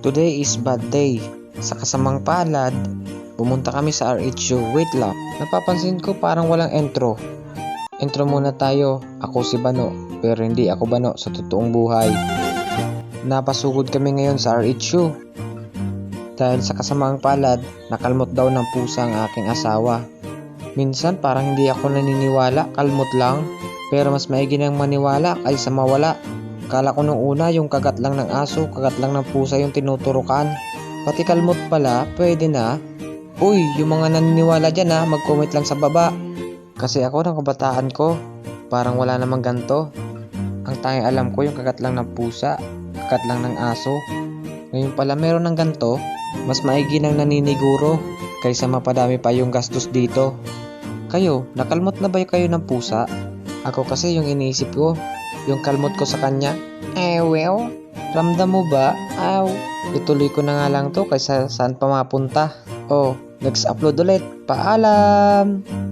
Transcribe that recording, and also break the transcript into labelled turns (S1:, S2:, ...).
S1: Today is bad day. Sa kasamang palad, pumunta kami sa RHU. Wait lang, napapansin ko parang walang intro. Intro muna tayo. Ako si Bano, pero hindi ako Bano sa totoong buhay. Napasugod kami ngayon sa RHU. Dahil sa kasamang palad, nakalmot daw ng pusa ang aking asawa. Minsan parang hindi ako naniniwala, kalmot lang. Pero mas maigi nang maniwala kaysa mawala. Kala ko nung una yung kagat lang ng aso, kagat lang ng pusa yung tinuturukan. Pati kalmot pala, pwede na. Uy, yung mga naniniwala dyan mag-comment lang sa baba. Kasi ako ng kabataan ko, parang wala namang ganto. Ang tanging alam ko yung kagat lang ng pusa, kagat lang ng aso. Ngayon pala meron ng ganto, mas maigi nang naniniguro kaysa mapadami pa yung gastos dito. Kayo, nakalmot na ba kayo ng pusa? Ako kasi yung iniisip ko, yung kalmot ko sa kanya. Well, ramdam mo ba? Ituloy ko na nga lang to kaysa saan pa mapunta. Oh, next upload ulit. Paalam!